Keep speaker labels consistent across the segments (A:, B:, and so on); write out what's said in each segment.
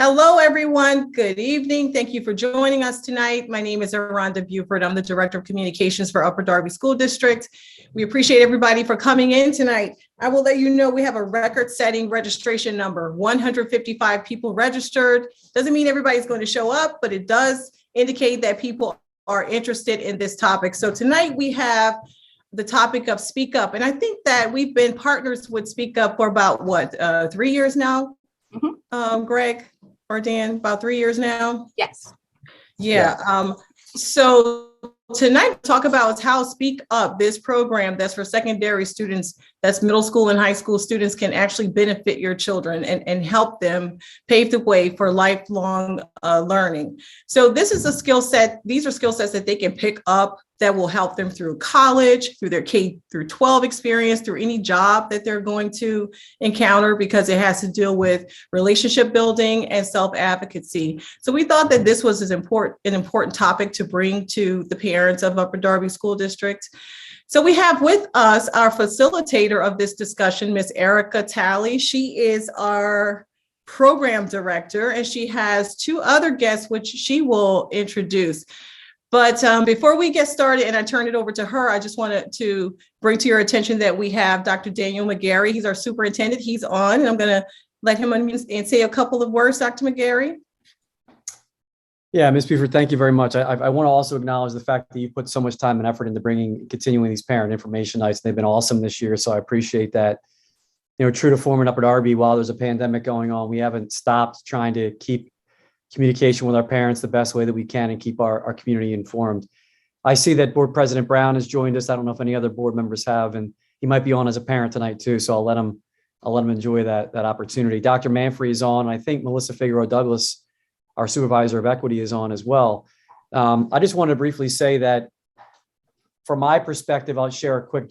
A: Hello, everyone. Good evening. Thank you for joining us tonight. My name is Aranda Buford. I'm the Director of Communications for Upper Darby School District. We appreciate everybody for coming in tonight. I will let you know we have a record-setting registration number, 155 people registered. Doesn't mean everybody's going to show up, but it does indicate that people are interested in this topic. So tonight we have the topic of Speak Up. And I think that we've been partners with Speak Up for about, 3 years now? Greg or Dan, about 3 years now?
B: Yes.
A: Yeah. So tonight, we'll talk about how Speak Up, this program that's for secondary students, that's middle school and high school students, can actually benefit your children and help them pave the way for lifelong learning. So this is a skill set. These are skill sets that they can pick up that will help them through college, through their K through 12 experience, through any job that they're going to encounter, because it has to deal with relationship building and self-advocacy. So we thought that this was an important topic to bring to the parents of Upper Darby School District. So we have with us our facilitator of this discussion, Miss Erica Talley. She is our program director, and she has two other guests, which she will introduce. But before we get started and I turn it over to her, I just wanted to bring to your attention that we have Dr. Daniel McGarry. He's our superintendent. He's on, and I'm going to let him unmute and say a couple of words, Dr. McGarry.
C: Yeah, Ms. Buford, thank you very much. I want to also acknowledge the fact that you put so much time and effort into continuing these parent information nights. They've been awesome this year, so I appreciate that. You know, true to form in Upper Darby, while there's a pandemic going on, we haven't stopped trying to keep communication with our parents the best way that we can and keep our community informed. I see that Board President Brown has joined us. I don't know if any other board members have, and he might be on as a parent tonight too. So I'll let him enjoy that opportunity. Dr. Manfrey is on. I think Melissa Figueroa Douglas, our supervisor of equity, is on as well. I just wanted to briefly say that from my perspective, I'll share a quick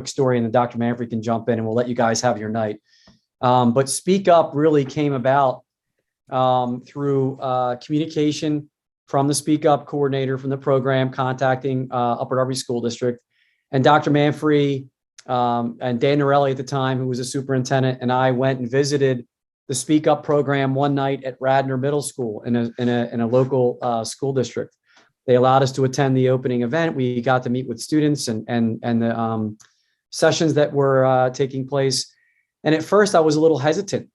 C: story, and then Dr. Manfrey can jump in and we'll let you guys have your night. But Speak Up really came about through communication from the Speak Up coordinator from the program, contacting Upper Darby School District, and Dr. Manfrey and Dan Norelli at the time, who was a superintendent, and I went and visited the Speak Up program one night at Radnor Middle School in a local school district. They allowed us to attend the opening event. We got to meet with students and the sessions that were taking place. And at first I was a little hesitant,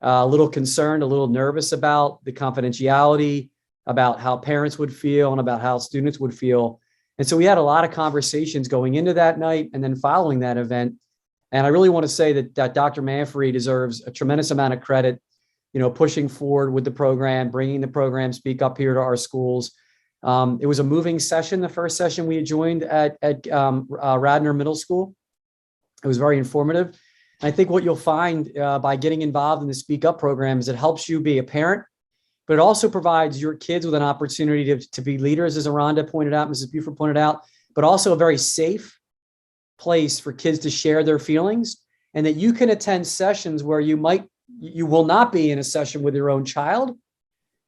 C: a little concerned, a little nervous about the confidentiality, about how parents would feel and about how students would feel. And so we had a lot of conversations going into that night and then following that event. And I really want to say that Dr. Manfrey deserves a tremendous amount of credit, you know, pushing forward with the program, bringing the program Speak Up here to our schools. It was a moving session. The first session we had joined at Radnor Middle School. It was very informative. I think what you'll find by getting involved in the Speak Up program is it helps you be a parent, but it also provides your kids with an opportunity to be leaders, as Aranda pointed out, Mrs. Buford pointed out, but also a very safe place for kids to share their feelings, and that you can attend sessions where you will not be in a session with your own child,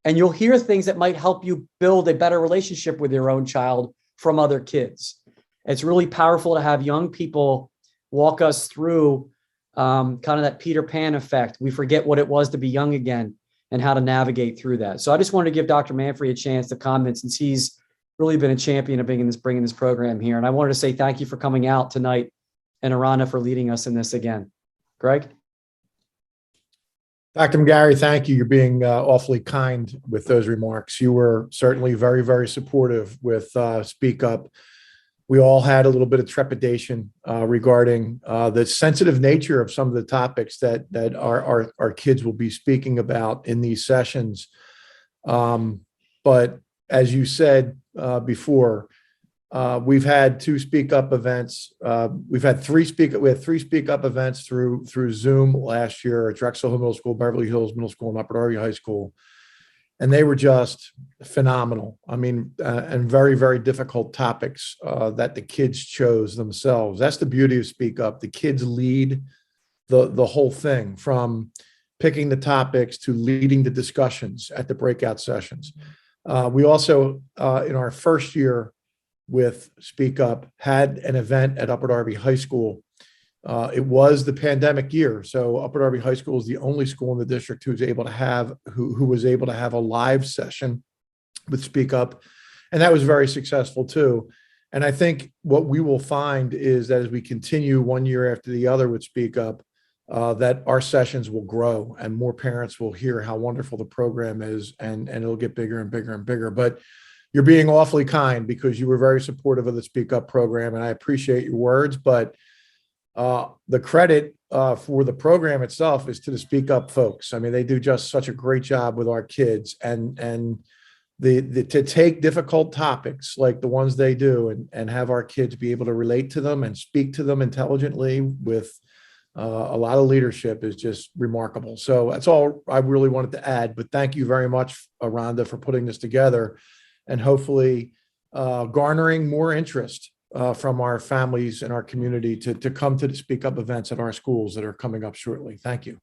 C: and you'll hear things that might help you build a better relationship with your own child from other kids. It's really powerful to have young people walk us through kind of that Peter Pan effect. We forget what it was to be young again and how to navigate through that. So I just wanted to give Dr. Manfrey a chance to comment, since he's really been a champion of bringing this program here. And I wanted to say thank you for coming out tonight, and Arana for leading us in this again. Greg?
D: Dr. McGarry, thank you. You're being awfully kind with those remarks. You were certainly very, very supportive with Speak Up. We all had a little bit of trepidation regarding the sensitive nature of some of the topics that our kids will be speaking about in these sessions. But as you said before, we've had two Speak Up events. We had three Speak Up events through Zoom last year at Drexel Hill Middle School, Beverly Hills Middle School, and Upper Darby High School. And they were just phenomenal. I mean, and very, very difficult topics that the kids chose themselves. That's the beauty of Speak Up. The kids lead the whole thing, from picking the topics to leading the discussions at the breakout sessions. We also, in our first year with Speak Up, had an event at Upper Darby High School It was the pandemic year. So Upper Darby High School is the only school in the district who was able to have a live session with Speak Up. And that was very successful too. And I think what we will find is that as we continue one year after the other with Speak Up, that our sessions will grow and more parents will hear how wonderful the program is, and it'll get bigger and bigger and bigger. But you're being awfully kind because you were very supportive of the Speak Up program, and I appreciate your words. But the credit for the program itself is to the Speak Up folks. I mean, they do just such a great job with our kids, and to take difficult topics like the ones they do and have our kids be able to relate to them and speak to them intelligently with a lot of leadership is just remarkable. So that's all I really wanted to add. But thank you very much, Rhonda, for putting this together and hopefully garnering more interest from our families and our community to come to the Speak Up events at our schools that are coming up shortly. Thank you.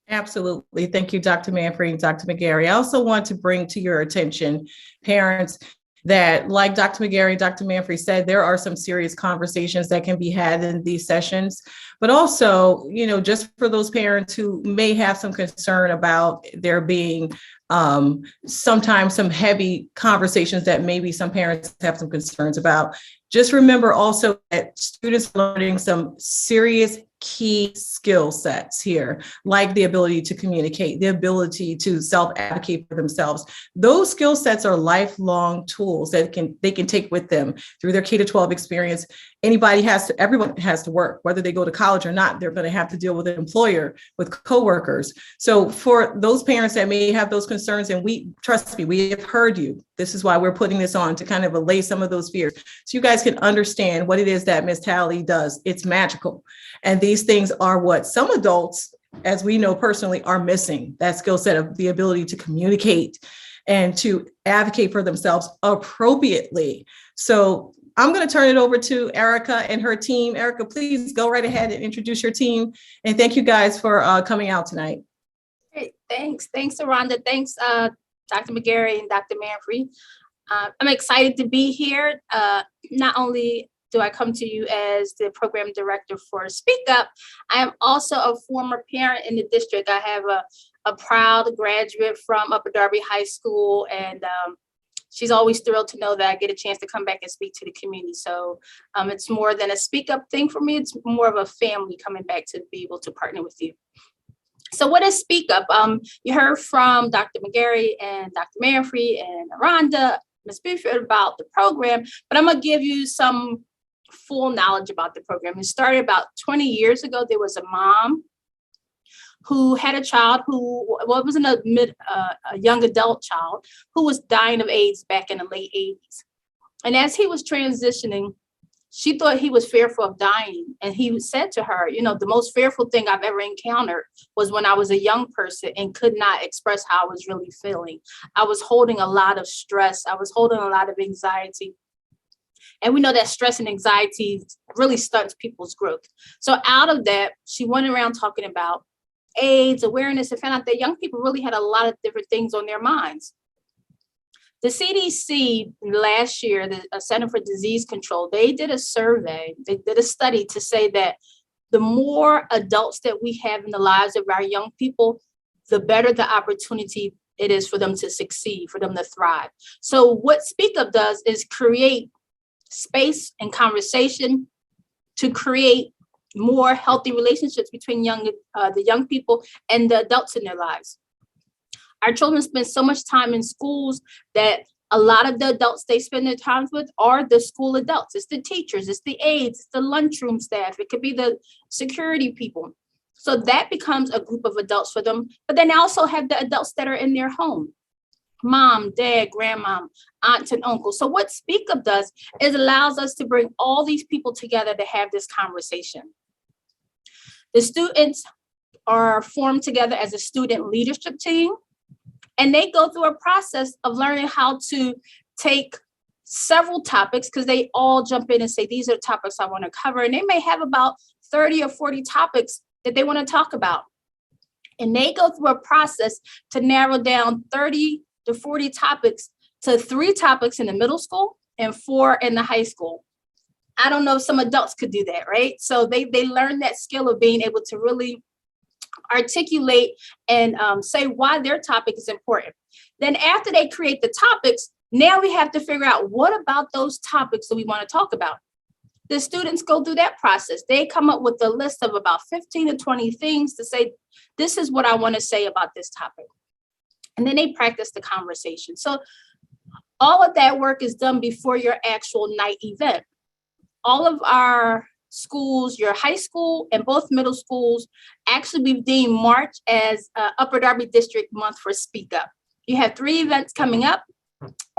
A: Absolutely. Thank you, Dr. Manfrey and Dr. McGarry. I also want to bring to your attention, parents, that like Dr. McGarry and Dr. Manfrey said, there are some serious conversations that can be had in these sessions, but also, just for those parents who may have some concern about there being sometimes some heavy conversations that maybe some parents have some concerns about. Just remember also that students are learning some serious key skill sets here, like the ability to communicate, the ability to self-advocate for themselves. Those skill sets are lifelong tools that they can take with them through their K-12 experience. Everyone has to work, whether they go to college or not. They're going to have to deal with an employer, with coworkers. So for those parents that may have those concerns, and trust me, we have heard you. This is why we're putting this on, to kind of allay some of those fears, so you guys can understand what it is that Ms. Talley does. It's magical. And these things are what some adults, as we know personally, are missing, that skill set of the ability to communicate and to advocate for themselves appropriately. So I'm going to turn it over to Erica and her team. Erica, please go right ahead and introduce your team. And thank you guys for coming out tonight.
B: Great, thanks. Thanks, Rhonda. Thanks, Dr. McGarry and Dr. Manfrey. I'm excited to be here. Not only do I come to you as the program director for Speak Up, I am also a former parent in the district. I have a proud graduate from Upper Darby High School, and she's always thrilled to know that I get a chance to come back and speak to the community. So it's more than a Speak Up thing for me. It's more of a family coming back to be able to partner with you. So what is Speak Up? You heard from Dr. McGarry and Dr. Manfrey and Rhonda, Ms. Buford about the program, but I'm going to give you some full knowledge about the program. It started about 20 years ago. There was a mom who had a child who, well, it wasn't a young adult child, who was dying of AIDS back in the late 80s. And as he was transitioning, she thought he was fearful of dying. And he said to her, the most fearful thing I've ever encountered was when I was a young person and could not express how I was really feeling. I was holding a lot of stress. I was holding a lot of anxiety. And we know that stress and anxiety really stunts people's growth. So out of that, she went around talking about AIDS awareness and found out that young people really had a lot of different things on their minds. The CDC last year, the Center for Disease Control, they did a survey, they did a study to say that the more adults that we have in the lives of our young people, the better the opportunity it is for them to succeed, for them to thrive. So what Speak Up does is create space and conversation to create more healthy relationships between the young people and the adults in their lives. Our children spend so much time in schools that a lot of the adults they spend their time with are the school adults. It's the teachers, it's the aides, it's the lunchroom staff. It could be the security people. So that becomes a group of adults for them. But then they also have the adults that are in their home. Mom, dad, grandmom, aunts, and uncles. So what Speak Up does is allows us to bring all these people together to have this conversation. The students are formed together as a student leadership team, and they go through a process of learning how to take several topics, because they all jump in and say, these are topics I want to cover. And they may have about 30 or 40 topics that they want to talk about. And they go through a process to narrow down 30 to 40 topics to 3 topics in the middle school and 4 in the high school. I don't know if some adults could do that, right? So they learn that skill of being able to really articulate and say why their topic is important. Then after they create the topics, now we have to figure out what about those topics that we want to talk about. The students go through that process. They come up with a list of about 15 to 20 things to say, this is what I want to say about this topic. And then they practice the conversation. So all of that work is done before your actual night event. All of our schools, your high school and both middle schools, actually we've deemed March as Upper Darby District Month for Speak Up. You have 3 events coming up,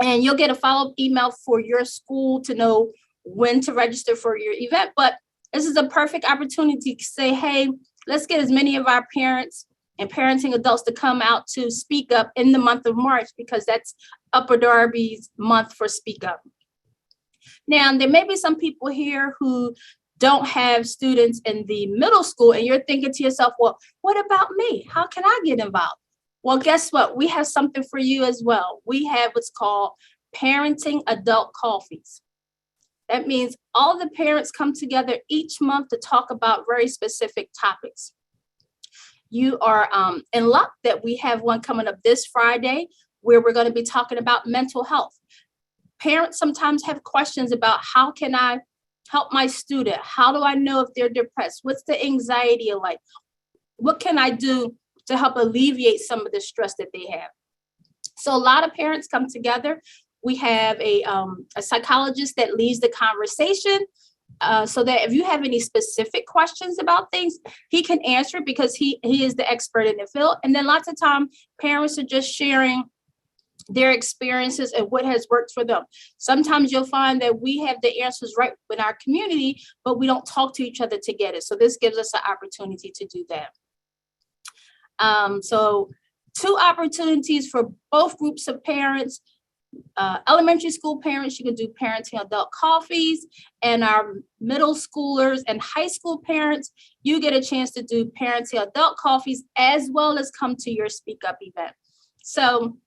B: and you'll get a follow-up email for your school to know when to register for your event. But this is a perfect opportunity to say, hey, let's get as many of our parents and parenting adults to come out to Speak Up in the month of March, because that's Upper Darby's month for Speak Up. Now, there may be some people here who don't have students in the middle school, and you're thinking to yourself, well, what about me? How can I get involved? Well, guess what? We have something for you as well. We have what's called Parenting Adult Coffees. That means all the parents come together each month to talk about very specific topics. You are in luck that we have one coming up this Friday where we're going to be talking about mental health. Parents sometimes have questions about how can I help my student? How do I know if they're depressed? What's the anxiety like? What can I do to help alleviate some of the stress that they have? So a lot of parents come together. We have a psychologist that leads the conversation so that if you have any specific questions about things, he can answer it because he is the expert in the field. And then lots of time, parents are just sharing their experiences and what has worked for them. Sometimes you'll find that we have the answers right in our community, but we don't talk to each other to get it. So this gives us an opportunity to do that. So 2 opportunities for both groups of parents. Elementary school parents, you can do Parenting Adult Coffees, and our middle schoolers and high school parents, you get a chance to do Parenting Adult Coffees as well as come to your Speak Up event. So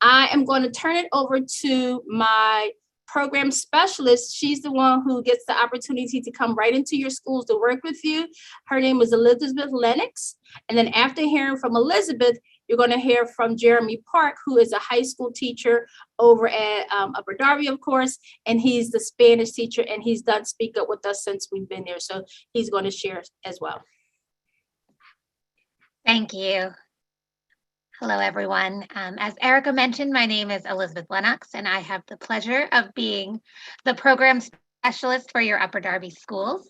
B: I am going to turn it over to my program specialist. She's the one who gets the opportunity to come right into your schools to work with you. Her name is Elizabeth Lennox. And then after hearing from Elizabeth, you're going to hear from Jeremy Park, who is a high school teacher over at Upper Darby, of course, and he's the Spanish teacher, and he's done Speak Up with us since we've been there. So he's going to share as well.
E: Thank you. Hello, everyone. As Erica mentioned, my name is Elizabeth Lennox, and I have the pleasure of being the program specialist for your Upper Darby schools.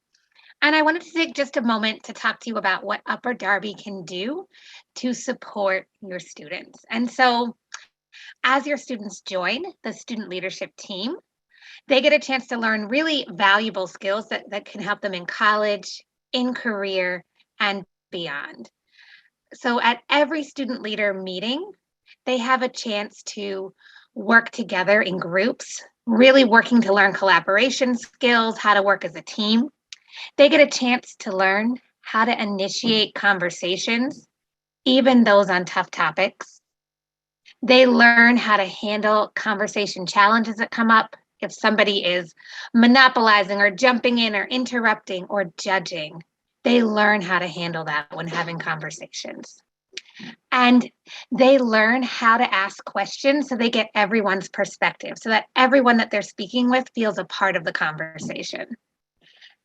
E: And I wanted to take just a moment to talk to you about what Upper Darby can do to support your students. And so as your students join the student leadership team, they get a chance to learn really valuable skills that can help them in college, in career, and beyond. So at every student leader meeting, they have a chance to work together in groups, really working to learn collaboration skills, how to work as a team. They get a chance to learn how to initiate conversations, even those on tough topics. They learn how to handle conversation challenges that come up. If somebody is monopolizing or jumping in or interrupting or judging, they learn how to handle that when having conversations. And they learn how to ask questions so they get everyone's perspective, so that everyone that they're speaking with feels a part of the conversation.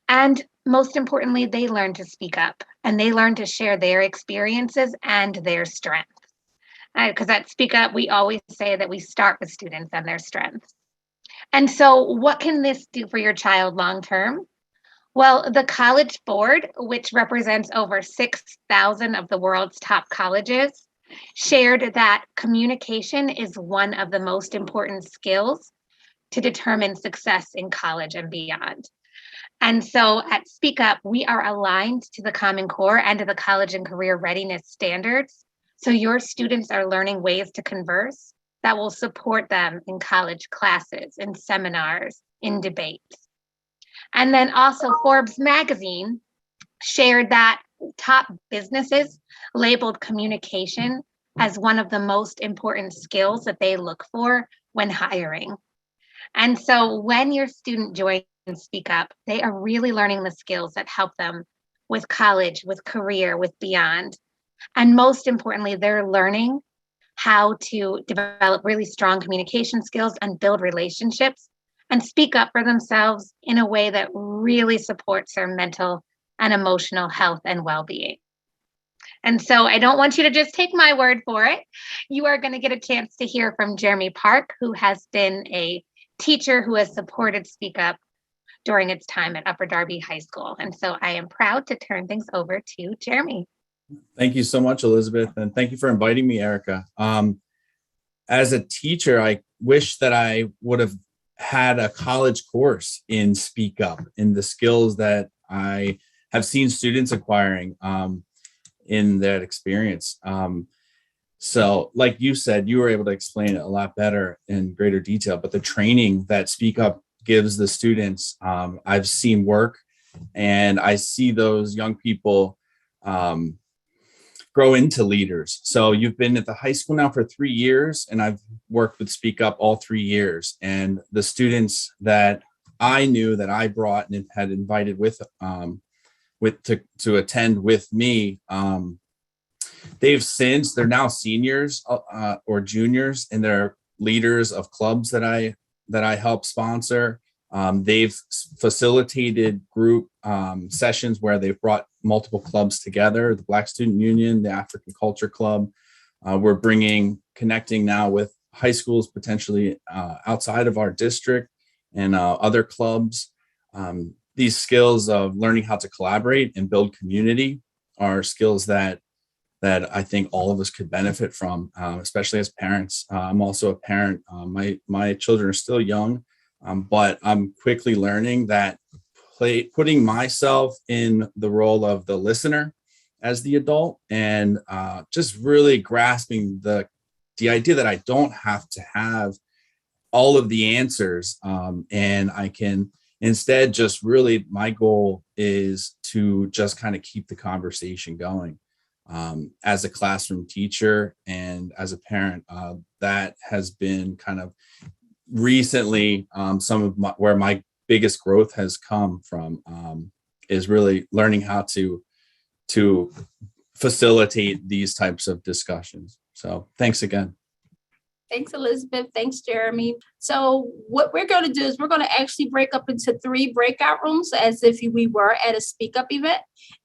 E: And most importantly, they learn to speak up, and they learn to share their experiences and their strengths. Because at Speak Up, we always say that we start with students and their strengths. And so what can this do for your child long-term? Well, the College Board, which represents over 6,000 of the world's top colleges, shared that communication is one of the most important skills to determine success in college and beyond. And so at Speak Up, we are aligned to the Common Core and to the college and career readiness standards. So your students are learning ways to converse that will support them in college classes, in seminars, in debates. And then also Forbes magazine shared that top businesses labeled communication as one of the most important skills that they look for when hiring. And so when your student joins Speak Up, they are really learning the skills that help them with college, with career, with beyond. And most importantly, they're learning how to develop really strong communication skills and build relationships and speak up for themselves in a way that really supports their mental and emotional health and well-being. And so I don't want you to just take my word for it. You are going to get a chance to hear from Jeremy Park, who has been a teacher who has supported Speak Up during its time at Upper Darby High School. And so I am proud to turn things over to Jeremy.
F: Thank you so much, Elizabeth, and thank you for inviting me, Erica. As a teacher, I wish that I would have had a college course in Speak Up, in the skills that I have seen students acquiring in that experience. So like you said, you were able to explain it a lot better in greater detail, but the training that Speak Up gives the students, I've seen work, and I see those young people grow into leaders. So you've been at the high school now for 3 years, and I've worked with Speak Up all 3 years. And the students that I knew that I brought and had invited to attend with me, they're now seniors or juniors, and they're leaders of clubs that I help sponsor. They've facilitated group sessions where they've brought multiple clubs together, the Black Student Union, the African Culture Club. We're connecting now with high schools potentially outside of our district and other clubs. These skills of learning how to collaborate and build community are skills that I think all of us could benefit from, especially as parents. I'm also a parent. My children are still young, but I'm quickly learning that putting myself in the role of the listener as the adult, and just really grasping the idea that I don't have to have all of the answers, and I can instead just really, my goal is to just kind of keep the conversation going. As a classroom teacher and as a parent, that has been kind of recently where my biggest growth has come from, is really learning how to facilitate these types of discussions. So thanks again.
B: Thanks, Elizabeth. Thanks, Jeremy. So what we're going to do is we're going to actually break up into 3 breakout rooms as if we were at a Speak Up event.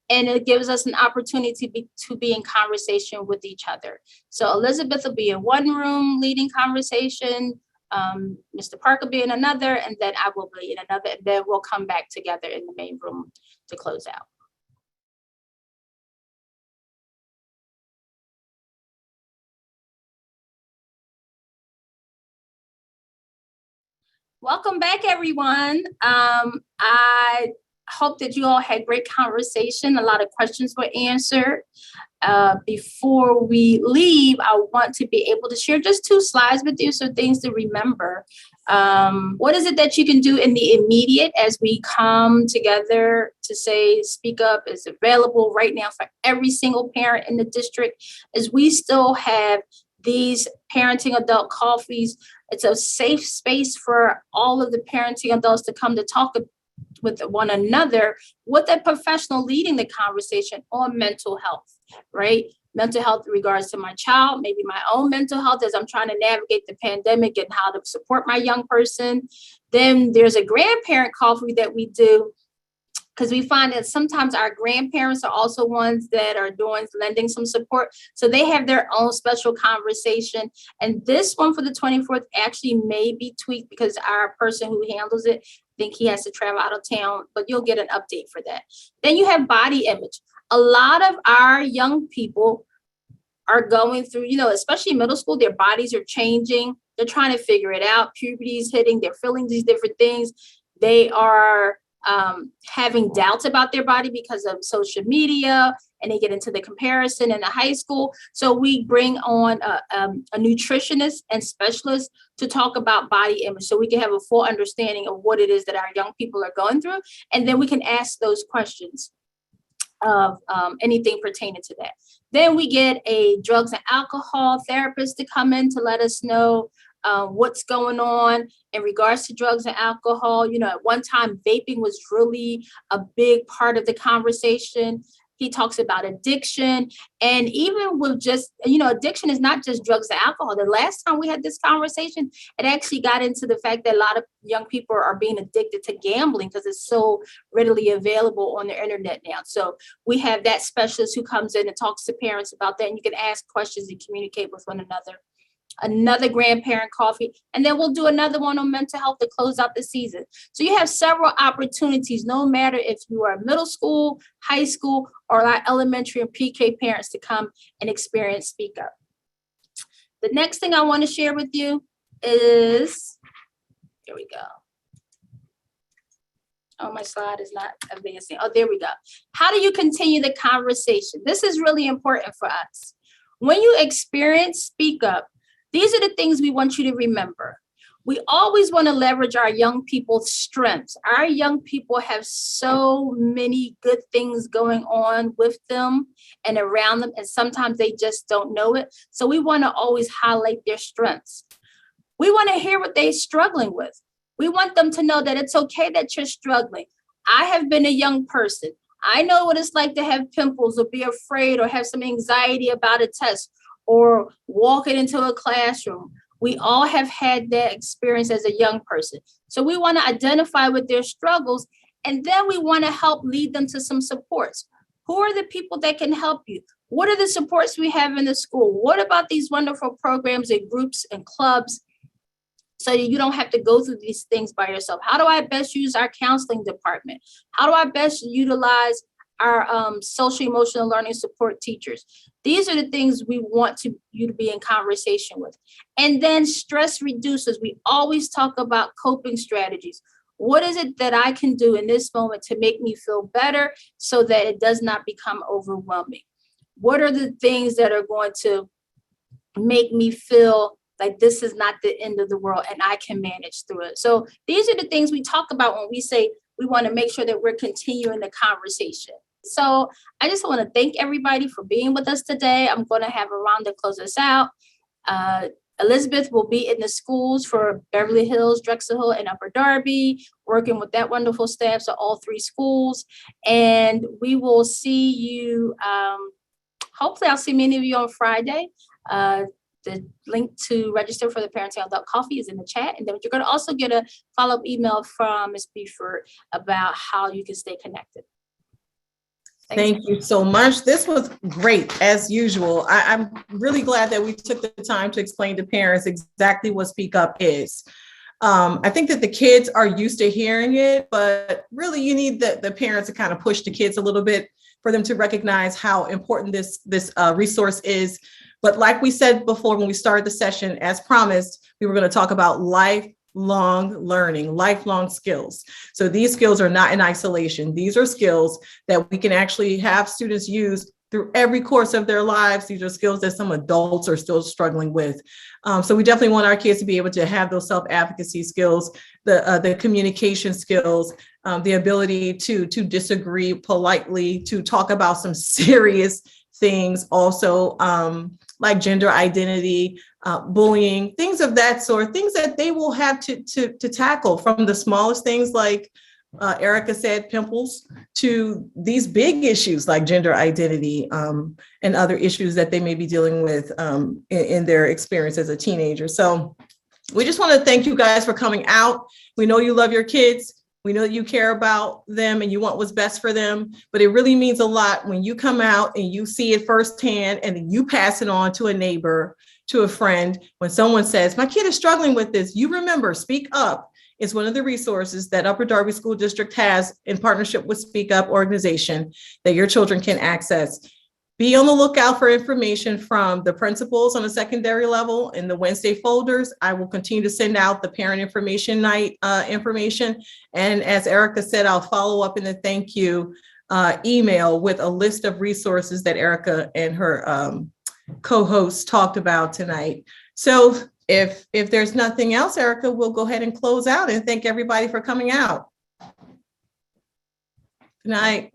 B: And it gives us an opportunity to be in conversation with each other. So Elizabeth will be in one room leading conversation. Mr. Park will be in another, and then I will be in another. And then we'll come back together in the main room to close out. Welcome back, everyone. I hope that you all had great conversation. A lot of questions were answered. Before we leave, I want to be able to share just 2 slides with you, so things to remember. What is it that you can do in the immediate as we come together to say Speak Up is available right now for every single parent in the district, as we still have these parenting adult coffees. It's a safe space for all of the parenting adults to come to talk with one another, with a professional leading the conversation on mental health, right? Mental health in regards to my child, maybe my own mental health as I'm trying to navigate the pandemic and how to support my young person. Then there's a grandparent coffee that we do, because we find that sometimes our grandparents are also ones that are lending some support. So they have their own special conversation. And this one for the 24th actually may be tweaked because our person who handles it, I think he has to travel out of town, but you'll get an update for that. Then you have body image. A lot of our young people are going through, especially middle school, their bodies are changing. They're trying to figure it out. Puberty is hitting. They're feeling these different things. They are having doubts about their body because of social media, and they get into the comparison in the high school. So we bring on a nutritionist and specialist to talk about body image, so we can have a full understanding of what it is that our young people are going through. And then we can ask those questions of anything pertaining to that. Then we get a drugs and alcohol therapist to come in to let us know what's going on in regards to drugs and alcohol. You know, at one time, vaping was really a big part of the conversation. He talks about addiction, and even with just, you know, addiction is not just drugs and alcohol. The last time we had this conversation, it actually got into the fact that a lot of young people are being addicted to gambling because it's so readily available on the internet now. So we have that specialist who comes in and talks to parents about that, and you can ask questions and communicate with one another grandparent coffee, and then we'll do another one on mental health to close out the season. So you have several opportunities, no matter if you are middle school, high school, or our elementary and pre-K parents, to come and experience SpeakUp. The next thing I want to share with you is, here we go. Oh, my slide is not advancing. Oh, there we go. How do you continue the conversation? This is really important for us. When you experience SpeakUp, these are the things we want you to remember. We always want to leverage our young people's strengths. Our young people have so many good things going on with them and around them, and sometimes they just don't know it. So we want to always highlight their strengths. We want to hear what they're struggling with. We want them to know that it's okay that you're struggling. I have been a young person. I know what it's like to have pimples or be afraid or have some anxiety about a test or walking into a classroom. We all have had that experience as a young person. So we want to identify with their struggles, and then we want to help lead them to some supports. Who are the people that can help you? What are the supports we have in the school? What about these wonderful programs and groups and clubs so you don't have to go through these things by yourself? How do I best use our counseling department? How do I best utilize our social emotional learning support teachers? These are the things we want you to be in conversation with. And then stress reducers. We always talk about coping strategies. What is it that I can do in this moment to make me feel better so that it does not become overwhelming? What are the things that are going to make me feel like this is not the end of the world and I can manage through it? So these are the things we talk about when we say we want to make sure that we're continuing the conversation. So I just want to thank everybody for being with us today. I'm going to have Rhonda close us out. Elizabeth will be in the schools for Beverly Hills, Drexel Hill, and Upper Darby, working with that wonderful staff, so all three schools. And we will see you, hopefully I'll see many of you on Friday. The link to register for the Parenting Adult Coffee is in the chat. And then you're going to also get a follow-up email from Ms. Beeford about how you can stay connected.
A: Thank you so much. This was great, as usual. I'm really glad that we took the time to explain to parents exactly what SpeakUp is. I think that the kids are used to hearing it, but really you need the parents to kind of push the kids a little bit for them to recognize how important this resource is. But like we said before, when we started the session, as promised, we were going to talk about lifelong learning, lifelong skills. So these skills are not in isolation. These are skills that we can actually have students use through every course of their lives. These are skills that some adults are still struggling with. So we definitely want our kids to be able to have those self-advocacy skills, the communication skills, the ability to disagree politely, to talk about some serious things also, like gender identity, bullying, things of that sort, things that they will have to tackle, from the smallest things like Erica said, pimples, to these big issues like gender identity and other issues that they may be dealing with in their experience as a teenager. So we just want to thank you guys for coming out. We know you love your kids. We know that you care about them and you want what's best for them, but it really means a lot when you come out and you see it firsthand and then you pass it on to a neighbor, to a friend. When someone says, my kid is struggling with this, you remember SpeakUp is one of the resources that Upper Darby School District has in partnership with SpeakUp organization that your children can access. Be on the lookout for information from the principals on the secondary level in the Wednesday folders. I will continue to send out the parent information night information. And as Erica said, I'll follow up in the thank you email with a list of resources that Erica and her co-hosts talked about tonight. So if there's nothing else, Erica, we'll go ahead and close out and thank everybody for coming out. Good night.